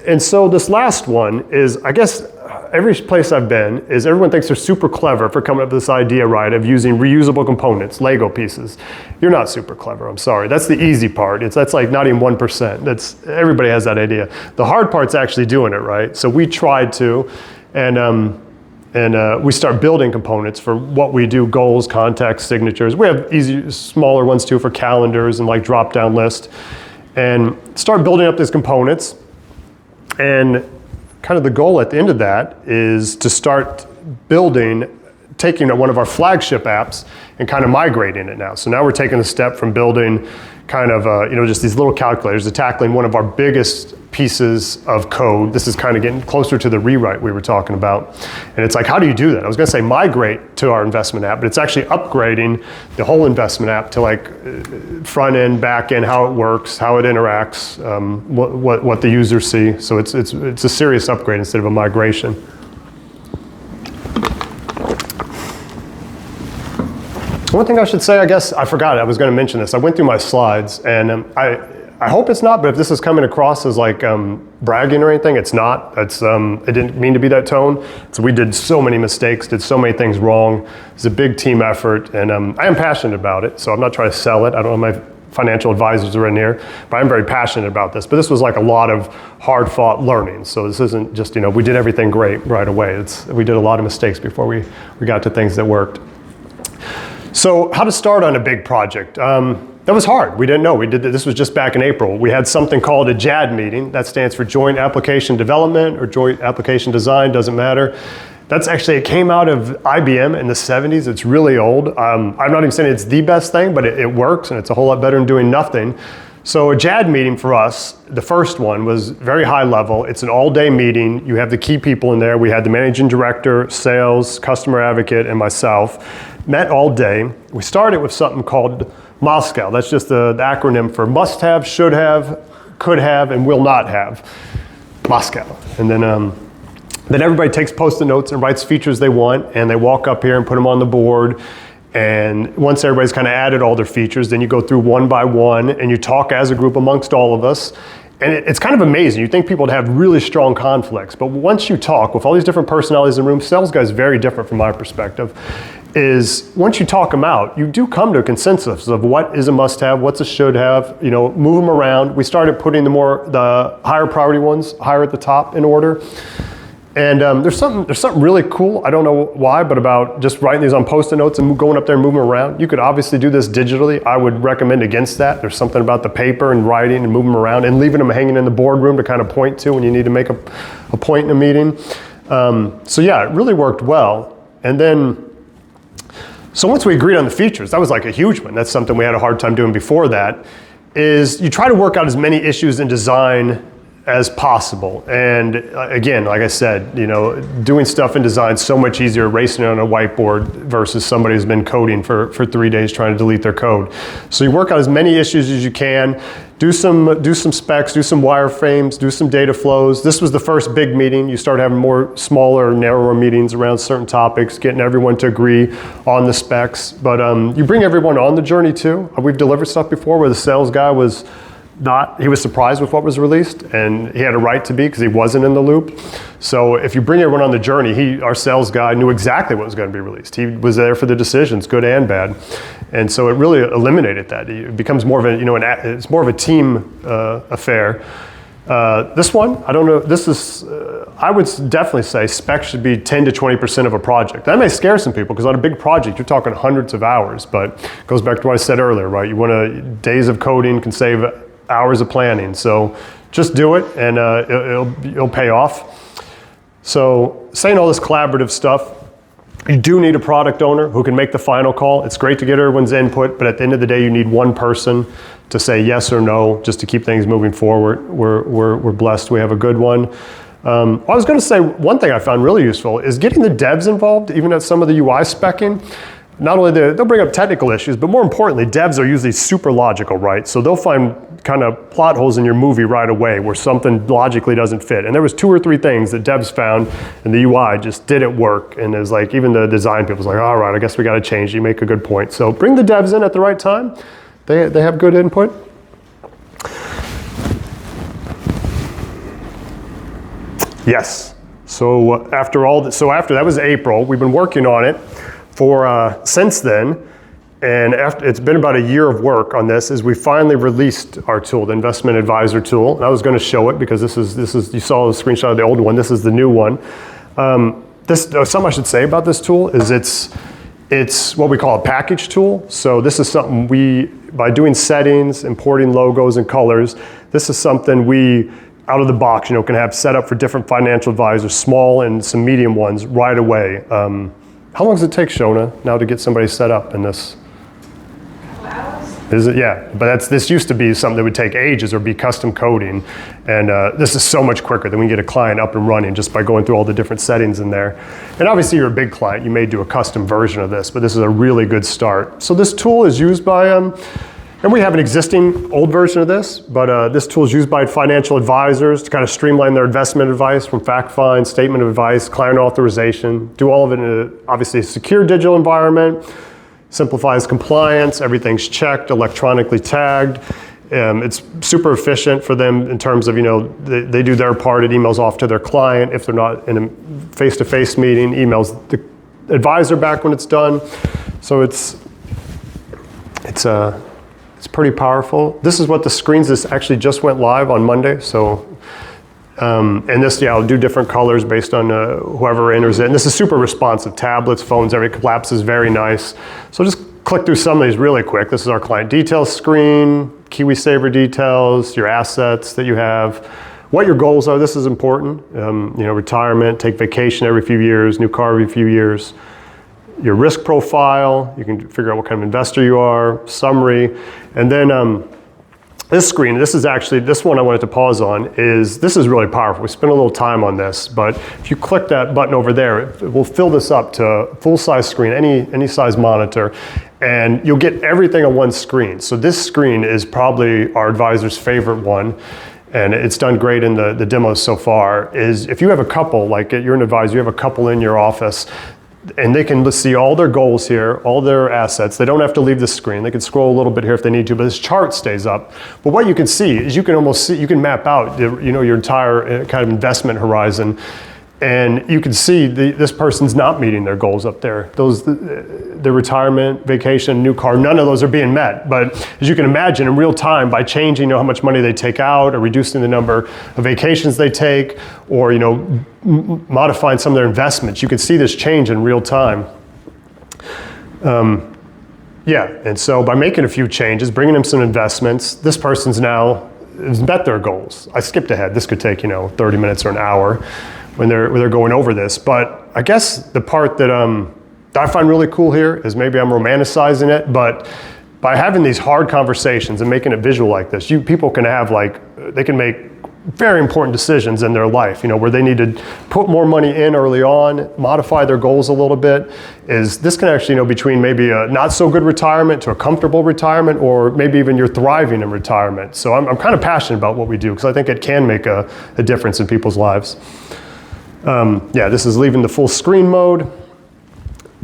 And so this last one is, I guess, every place I've been is everyone thinks they're super clever for coming up with this idea, right, of using reusable components, Lego pieces. You're not super clever, I'm sorry. That's the easy part. That's like not even 1%. Everybody has that idea. The hard part's actually doing it, right? So we tried to, and we start building components for what we do, goals, contacts, signatures. We have easy, smaller ones too for calendars and like drop-down list. And start building up these components. And kind of the goal at the end of that is to start taking one of our flagship apps and kind of migrating it now. So now we're taking a step from building kind of, just these little calculators to tackling one of our biggest pieces of code. This is kind of getting closer to the rewrite we were talking about. And it's like, how do you do that? I was going to say migrate to our investment app, but it's actually upgrading the whole investment app to like front end, back end, how it works, how it interacts, what the users see. So it's a serious upgrade instead of a migration. One thing I should say, I guess, I forgot, I was going to mention this. I went through my slides, and I hope it's not, but if this is coming across as like bragging or anything, it's not. It didn't mean to be that tone. So we did so many mistakes, did so many things wrong. It's a big team effort, and I am passionate about it, so I'm not trying to sell it. I don't know, my financial advisors are in here, but I'm very passionate about this. But this was like a lot of hard-fought learning. So this isn't just, we did everything great right away. We did a lot of mistakes before we got to things that worked. So how to start on a big project? That was hard. We didn't know. This was just back in April. We had something called a JAD meeting. That stands for Joint Application Development or Joint Application Design, doesn't matter. It came out of IBM in the 70s. It's really old. I'm not even saying it's the best thing, but it works, and it's a whole lot better than doing nothing. So a JAD meeting for us, the first one, was very high level. It's an all-day meeting. You have the key people in there. We had the managing director, sales, customer advocate, and myself. Met all day. We started with something called MOSCAL. That's just the acronym for must have, should have, could have, and will not have. MOSCAL. And then everybody takes post-it notes and writes features they want, and they walk up here and put them on the board. And once everybody's kind of added all their features, then you go through one by one, and you talk as a group amongst all of us. And it's kind of amazing. You think people would have really strong conflicts, but once you talk with all these different personalities in the room, sales guys very different from my perspective, is once you talk them out, you do come to a consensus of what is a must-have, what's a should-have, move them around. We started putting the higher priority ones higher at the top in order. And there's something really cool, I don't know why, but about just writing these on post-it notes and going up there and moving around. You could obviously do this digitally. I would recommend against that. There's something about the paper and writing and moving them around and leaving them hanging in the boardroom to kind of point to when you need to make a point in a meeting. So yeah, it really worked well. And then, so once we agreed on the features, that was like a huge one. That's something we had a hard time doing before that, is you try to work out as many issues in design as possible. And again, like I said, doing stuff in design is so much easier racing on a whiteboard versus somebody who's been coding for 3 days trying to delete their code. So you work out as many issues as you can, do some specs, do some wireframes, do some data flows. This was the first big meeting. You start having more smaller, narrower meetings around certain topics, getting everyone to agree on the specs. But you bring everyone on the journey too. We've delivered stuff before where the sales guy was he was surprised with what was released, and he had a right to be because he wasn't in the loop. So if you bring everyone on the journey, our sales guy knew exactly what was going to be released. He was there for the decisions, good and bad. And so it really eliminated that. It becomes more of it's more of a team affair. This one, I don't know, I would definitely say specs should be 10 to 20% of a project. That may scare some people because on a big project, you're talking hundreds of hours, but it goes back to what I said earlier, right? Days of coding can save hours of planning. So just do it and it'll pay off. So saying all this collaborative stuff, you do need a product owner who can make the final call. It's great to get everyone's input, but at the end of the day, you need one person to say yes or no, just to keep things moving forward. We're blessed. We have a good one. I was going to say one thing I found really useful is getting the devs involved, even at some of the UI speccing. Not only they'll bring up technical issues, but more importantly, devs are usually super logical, right? So they'll find kind of plot holes in your movie right away where something logically doesn't fit. And there was 2 or 3 things that devs found in the UI just didn't work. And it was like, even the design people's like, all right, I guess we got to change. You make a good point. So bring the devs in at the right time. They have good input. Yes. So after that was April. We've been working on it for since then. And it's been about a year of work on this, as we finally released our tool, the Investment Adviser Tool. And I was going to show it because this is you saw the screenshot of the old one. This is the new one. Something I should say about this tool is it's what we call a package tool. So this is something by doing settings, importing logos and colors, this is something we out of the box, can have set up for different financial advisors, small and some medium ones right away. How long does it take, Shona, now to get somebody set up in this? Hours? Is it? Yeah, but this used to be something that would take ages or be custom coding, and this is so much quicker than we can get a client up and running just by going through all the different settings in there. And obviously you're a big client, you may do a custom version of this, but this is a really good start. So this tool is used by, and we have an existing old version of this, but this tool is used by financial advisors to kind of streamline their investment advice from fact find, statement of advice, client authorization, do all of it in obviously a secure digital environment, simplifies compliance, everything's checked, electronically tagged. It's super efficient for them in terms of, they do their part, it emails off to their client. If they're not in a face-to-face meeting, emails the advisor back when it's done. So it's pretty powerful. This is what the screens, this actually just went live on Monday. So, and this, I'll do different colors based on whoever enters it. And this is super responsive, tablets, phones, every collapse is very nice. So just click through some of these really quick. This is our client details screen, KiwiSaver details, your assets that you have, what your goals are. This is important. Retirement, take vacation every few years, new car every few years. Your risk profile, you can figure out what kind of investor you are, summary, and then this screen, this one I wanted to pause on, this is really powerful. We spent a little time on this, but if you click that button over there, it will fill this up to full-size screen, any size monitor, and you'll get everything on one screen. So this screen is probably our advisor's favorite one, and it's done great in the demos so far, is if you have a couple, like you're an advisor, you have a couple in your office, and they can see all their goals here, all their assets. They don't have to leave the screen. They can scroll a little bit here if they need to, but this chart stays up. But what you can see is you can map out your entire kind of investment horizon, and you can see this person's not meeting their goals up there. Their retirement, vacation, new car, none of those are being met. But as you can imagine, in real time, by changing how much money they take out or reducing the number of vacations they take, or modifying some of their investments, you can see this change in real time. And so by making a few changes, bringing them some investments, this person's now has met their goals. I skipped ahead. This could take 30 minutes or an hour when they're going over this. But I guess the part that I find really cool here is, maybe I'm romanticizing it, but by having these hard conversations and making it visual like this, people can have they can make very important decisions in their life, where they need to put more money in early on, modify their goals a little bit. This can actually, between maybe a not so good retirement to a comfortable retirement, or maybe even you're thriving in retirement. So I'm kind of passionate about what we do, because I think it can make a difference in people's lives. This is leaving the full screen mode.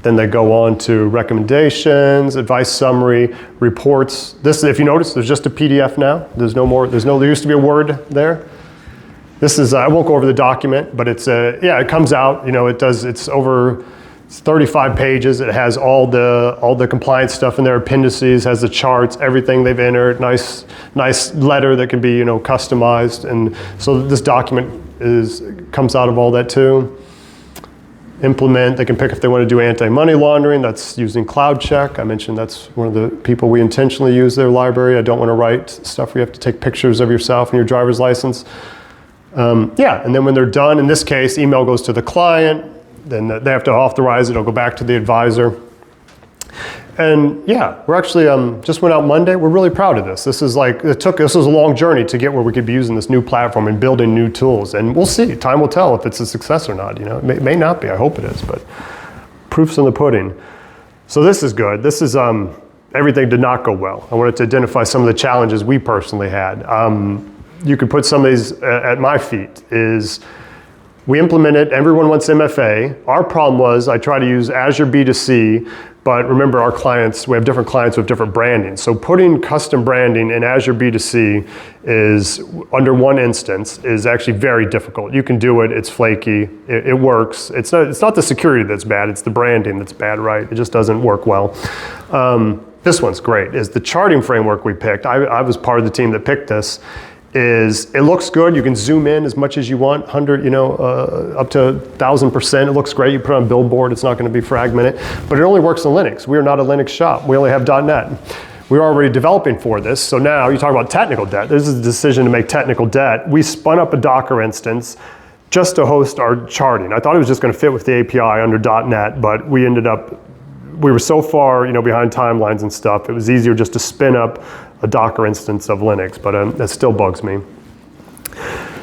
Then they go on to recommendations, advice summary, reports. This, if you notice, there's just a PDF now. There's no more, there used to be a Word there. This is, I won't go over the document, but it's it comes out, it's over 35 pages. It has all the compliance stuff in there, appendices, has the charts, everything they've entered, nice letter that can be, customized. And so this document comes out of all that too. Implement, they can pick if they want to do anti-money laundering. That's using Cloud Check. I mentioned that's one of the people we intentionally use their library. I don't want to write stuff where you have to take pictures of yourself and your driver's license. And then when they're done, in this case, email goes to the client, then they have to authorize it, it'll go back to the advisor. And we're actually, just went out Monday. We're really proud of this. This was a long journey to get where we could be using this new platform and building new tools. And we'll see, time will tell if it's a success or not. It may not be, I hope it is, but proof's in the pudding. So this is good. This is, everything did not go well. I wanted to identify some of the challenges we personally had. You could put some of these at my feet. We implemented, everyone wants MFA. Our problem was, I try to use Azure B2C, but remember our clients, we have different clients with different branding. So putting custom branding in Azure B2C is, under one instance, is actually very difficult. You can do it, it's flaky, it works. It's not the security that's bad, it's the branding that's bad, right? It just doesn't work well. This one's great, is the charting framework we picked. I was part of the team that picked this. It looks good. You can zoom in as much as you want, 100, up to 1,000%. It looks great. You put it on Billboard, it's not going to be fragmented, but it only works in Linux. We are not a Linux shop. We only have .NET. we were already developing for this. So now you talk about technical debt. This is a decision to make technical debt. We spun up a Docker instance just to host our charting. I thought it was just going to fit with the API under .NET, but we were so far, behind timelines and stuff. It was easier just to spin up a Docker instance of Linux, but that still bugs me.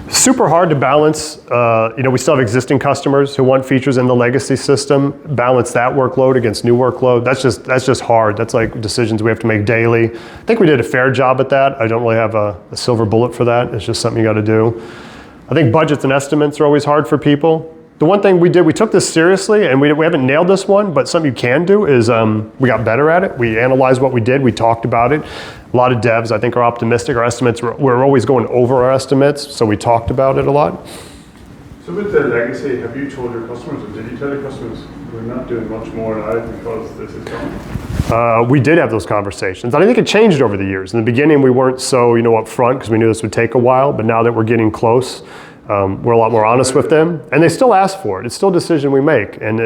Super hard to balance. We still have existing customers who want features in the legacy system. Balance that workload against new workload. That's just hard. That's like decisions we have to make daily. I think we did a fair job at that. I don't really have a silver bullet for that. It's just something you got to do. I think budgets and estimates are always hard for people. The one thing we did, we took this seriously, and we haven't nailed this one, but something you can do is we got better at it. We analyzed what we did. We talked about it. A lot of devs, I think, are optimistic. Our estimates, we're always going over our estimates, so we talked about it a lot. So with the legacy, have you told your customers, or did you tell your customers, we're not doing much more now because this is coming? We did have those conversations. And I think it changed over the years. In the beginning, we weren't so, upfront because we knew this would take a while, but now that we're getting close, we're a lot more honest with them. And they still ask for it. It's still a decision we make. And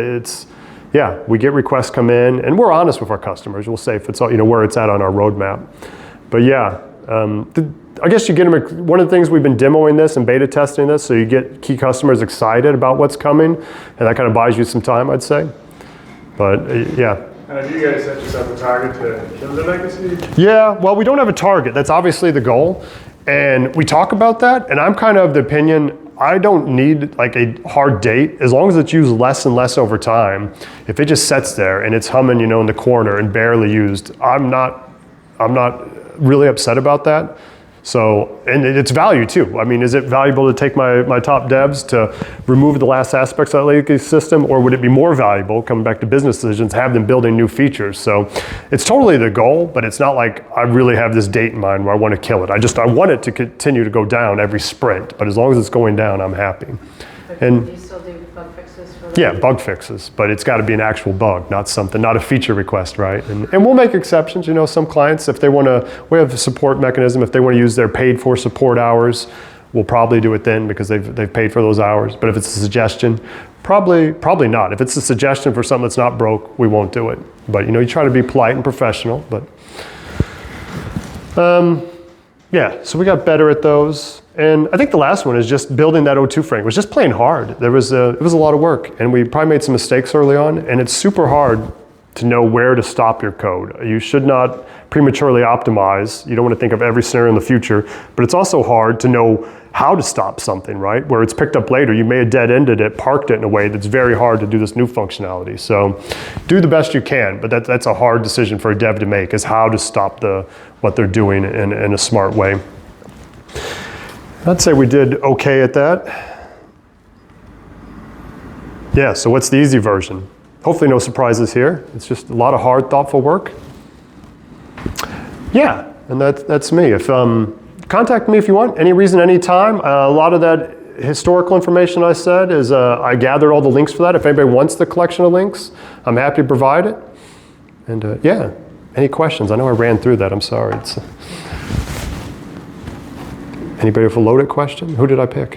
we get requests come in, and we're honest with our customers. We'll say if it's where it's at on our roadmap. But I guess you get them, one of the things we've been demoing this and beta testing this, so you get key customers excited about what's coming, and that kind of buys you some time, I'd say. But yeah. And have you guys set yourself a target to kill the legacy? Yeah, well, we don't have a target. That's obviously the goal. And we talk about that, and I'm kind of the opinion, I don't need like a hard date. As long as it's used less and less over time, if it just sits there and it's humming, in the corner and barely used, I'm not really upset about that. So, and it's value too. I mean, is it valuable to take my top devs to remove the last aspects of that legacy system, or would it be more valuable, coming back to business decisions, have them building new features? So it's totally the goal, but it's not like I really have this date in mind where I want to kill it. I want it to continue to go down every sprint, but as long as it's going down, I'm happy. And do you still do bug fixes for that? yeah, bug fixes, but it's got to be an actual bug, not a feature request, right? And we'll make exceptions. Some clients, if they want to, we have a support mechanism. If they want to use their paid for support hours, we'll probably do it then because they've paid for those hours. But if it's a suggestion, probably not. If it's a suggestion for something that's not broke, we won't do it. But you try to be polite and professional. But so we got better at those. And I think the last one is just building that O2 frame. It was just plain hard. It was a lot of work, and we probably made some mistakes early on, and it's super hard to know where to stop your code. You should not prematurely optimize. You don't want to think of every scenario in the future, but it's also hard to know how to stop something, right? Where it's picked up later, you may have dead-ended it, parked it in a way that's very hard to do this new functionality. So do the best you can, but that's a hard decision for a dev to make, is how to stop what they're doing in a smart way. I'd say we did okay at that. Yeah, so what's the easy version? Hopefully no surprises here. It's just a lot of hard, thoughtful work. Yeah, and that's me. If contact me if you want, any reason, any time. A lot of that historical information I said is I gathered all the links for that. If anybody wants the collection of links, I'm happy to provide it. And any questions? I know I ran through that. I'm sorry. Anybody with a loaded question? Who did I pick?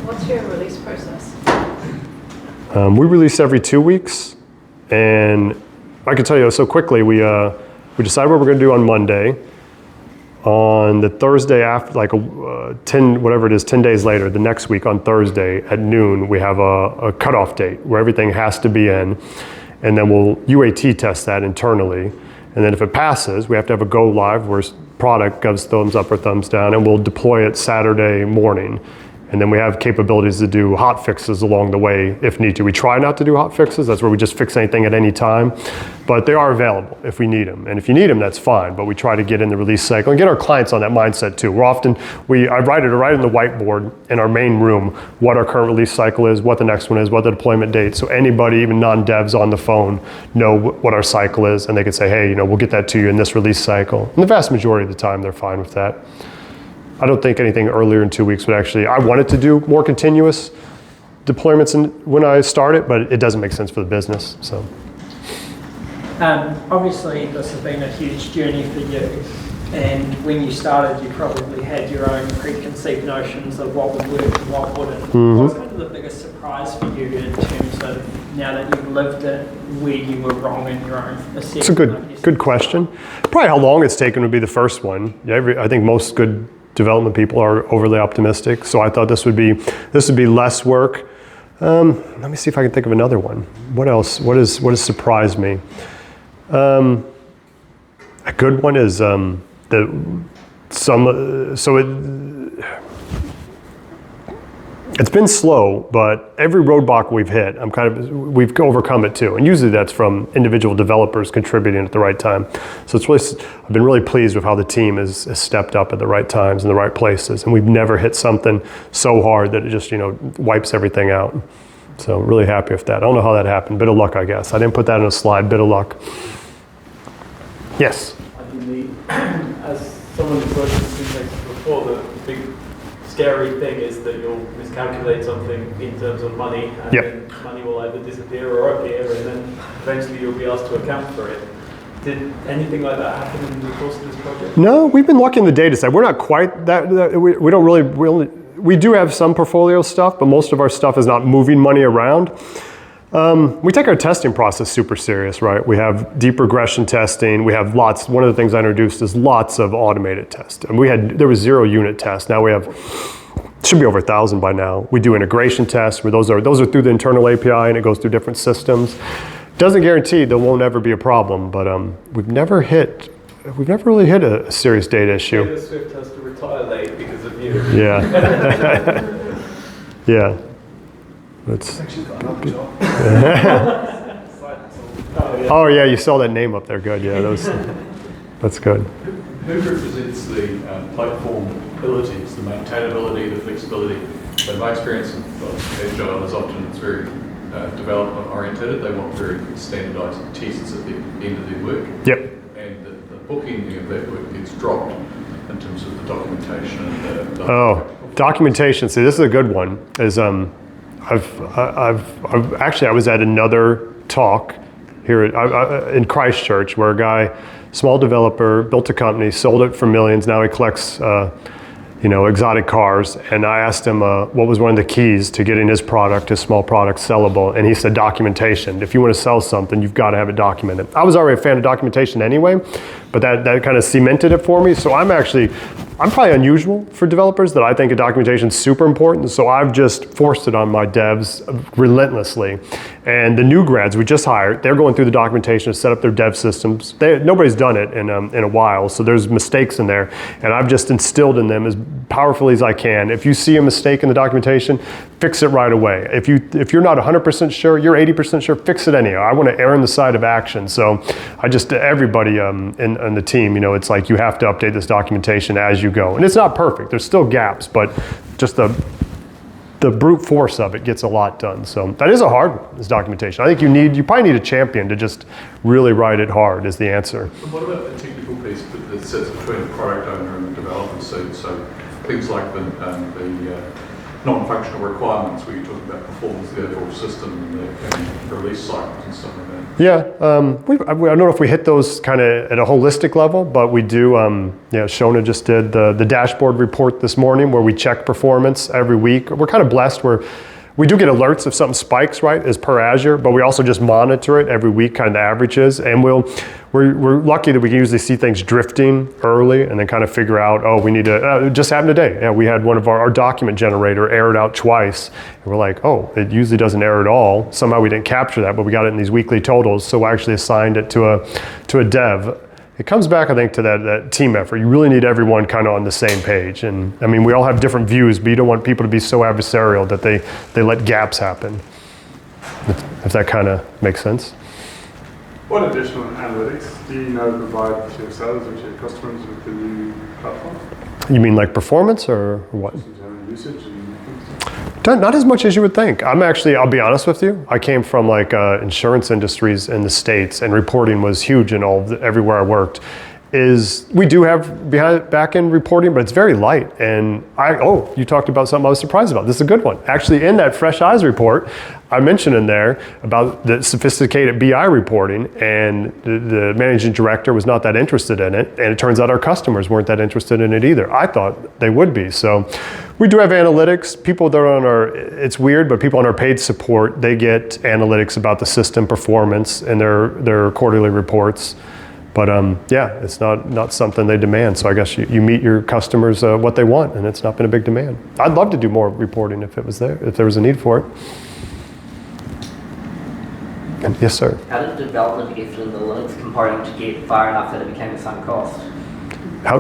What's your release process? We release every 2 weeks, and I can tell you so quickly. We decide what we're going to do on Monday. On the Thursday after, 10 days later, the next week on Thursday at noon, we have a cutoff date where everything has to be in, and then we'll UAT test that internally. And then if it passes, we have to have a go live where product gives thumbs up or thumbs down, and we'll deploy it Saturday morning. And then we have capabilities to do hot fixes along the way if need to. We try not to do hot fixes. That's where we just fix anything at any time. But they are available if we need them. And if you need them, that's fine. But we try to get in the release cycle and get our clients on that mindset too. I write it right in the whiteboard in our main room, what our current release cycle is, what the next one is, what the deployment date. So anybody, even non-devs on the phone, know what our cycle is. And they can say, hey, we'll get that to you in this release cycle. And the vast majority of the time, they're fine with that. I don't think anything earlier in 2 weeks would actually, I wanted to do more continuous deployments when I started, but it doesn't make sense for the business, so. Obviously, this has been a huge journey for you. And when you started, you probably had your own preconceived notions of what would work and what wouldn't. What's kind of the biggest surprise for you in terms of now that you've lived it, where you were wrong in your own assessment? It's a good question. Probably how long it's taken would be the first one. Yeah, I think most good development people are overly optimistic, so I thought this would be less work. Let me see if I can think of another one. What else? What has surprised me? A good one is it's been slow, but every roadblock we've hit, we've overcome it too. And usually that's from individual developers contributing at the right time. So I've been really pleased with how the team has stepped up at the right times in the right places. And we've never hit something so hard that it just, wipes everything out. So really happy with that. I don't know how that happened. Bit of luck, I guess. I didn't put that in a slide. Bit of luck. Yes. As someone who's worked in FinTech before, the big scary thing is that you'll miscalculate something in terms of money, and then money will either disappear or appear, and then eventually you'll be asked to account for it. Did anything like that happen in the course of this project? No, we've been lucky in the data side. We're not quite that we don't really we do have some portfolio stuff, but most of our stuff is not moving money around. We take our testing process super serious, right? We have deep regression testing. We have lots. One of the things I introduced is lots of automated tests. And there was 0 unit tests. Now we have, should be over 1,000 by now. We do integration tests where those are through the internal API and it goes through different systems. Doesn't guarantee there won't ever be a problem, but we've never really hit a serious data issue. Taylor Swift has to retire late because of you. Yeah. Yeah. That's Actually got another job. Oh yeah, you saw that name up there. Good. Yeah, that's good. Who represents the platform abilities, the maintainability, the flexibility? So my experience of Agile is often it's very development oriented. They want very standardized tests at the end of their work. Yep. And the bookending of that work gets dropped in terms of the documentation and documentation. See, this is a good one. I was at another talk here in Christchurch where a guy, small developer, built a company, sold it for millions. Now he collects, exotic cars. And I asked him what was one of the keys to getting his small product, sellable. And he said documentation. If you want to sell something, you've got to have it documented. I was already a fan of documentation anyway, but that kind of cemented it for me. So I'm probably unusual for developers that I think a documentation is super important. So I've just forced it on my devs relentlessly. And the new grads we just hired, they're going through the documentation to set up their dev systems. Nobody's done it in a while, so there's mistakes in there. And I've just instilled in them as powerfully as I can. If you see a mistake in the documentation, fix it right away. If you're not 100% sure, you're 80% sure, fix it anyhow. I want to err on the side of action. So everybody in the team, it's like you have to update this documentation as you go. And it's not perfect. There's still gaps, but just the brute force of it gets a lot done. So that is a hard one, this documentation. I think you probably need a champion to just really write it hard is the answer. And what about the technical piece that sits between the product owner and the developer seat? So things like the non-functional requirements where you talk about performance of the overall system and the release cycles and stuff like that. Yeah, I don't know if we hit those kind of at a holistic level, but we do. Shona just did the dashboard report this morning where we check performance every week. We're kind of blessed where we do get alerts if something spikes, right, as per Azure, but we also just monitor it every week, kind of the averages, and we're lucky that we can usually see things drifting early and then kind of figure out, we need to, it just happened today. Yeah, we had one of our document generator errored out twice, and we're like, it usually doesn't error at all. Somehow we didn't capture that, but we got it in these weekly totals, so we actually assigned it to a dev. It comes back, I think, to that team effort. You really need everyone kind of on the same page. And I mean, we all have different views, but you don't want people to be so adversarial that they let gaps happen. If that kind of makes sense. What additional analytics do you now provide to yourselves or to your customers with the new platform? You mean like performance or what? Usage and Not as much as you would think. I'll be honest with you, I came from insurance industries in the States, and reporting was huge in everywhere I worked. is we do have back-end reporting, but it's very light. And you talked about something I was surprised about. This is a good one. Actually, in that Fresh Eyes report, I mentioned in there about the sophisticated BI reporting, and the managing director was not that interested in it. And it turns out our customers weren't that interested in it either. I thought they would be. So we do have analytics. People that are on it's weird, but people on our paid support, they get analytics about the system performance in their quarterly reports. But yeah, it's not something they demand. So I guess you meet your customers what they want, and it's not been a big demand. I'd love to do more reporting if it was there, if there was a need for it. And, yes, sir. How did the development effort in the Linux component get far enough that it became the sunk cost?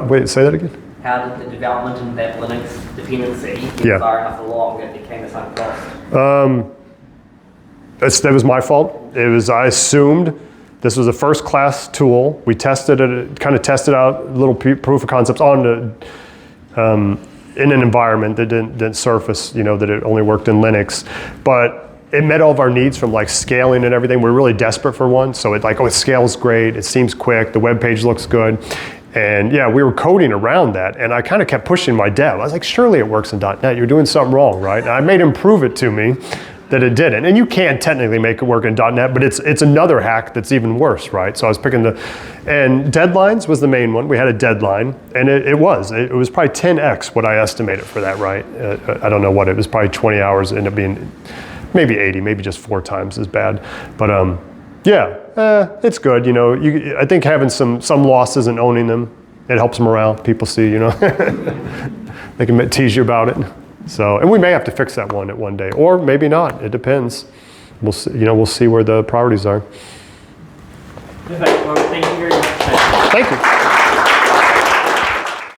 Wait, say that again? How did the development in that Linux dependency get far enough along that it became the sunk cost? That was my fault. I assumed this was a first class tool. We tested it, kind of tested out little proof of concepts in an environment that didn't surface, that it only worked in Linux. But it met all of our needs from like scaling and everything. We're really desperate for one. So it scales great. It seems quick. The web page looks good. And yeah, we were coding around that. And I kind of kept pushing my dev. I was like, surely it works in .NET. You're doing something wrong, right? And I made him prove it to me that it didn't. And you can technically make it work in .NET, but it's another hack that's even worse, right? So I was picking and deadlines was the main one. We had a deadline, and it was probably 10x what I estimated for that, right? I don't know what, it was probably 20 hours, ended up being maybe 80, maybe just 4 times as bad. But yeah, it's good, I think having some losses and owning them, it helps morale. People see, they can tease you about it. So, and we may have to fix that one day, or maybe not. It depends. We'll see, we'll see where the priorities are. Perfect. Well, thank you very much. Thank you.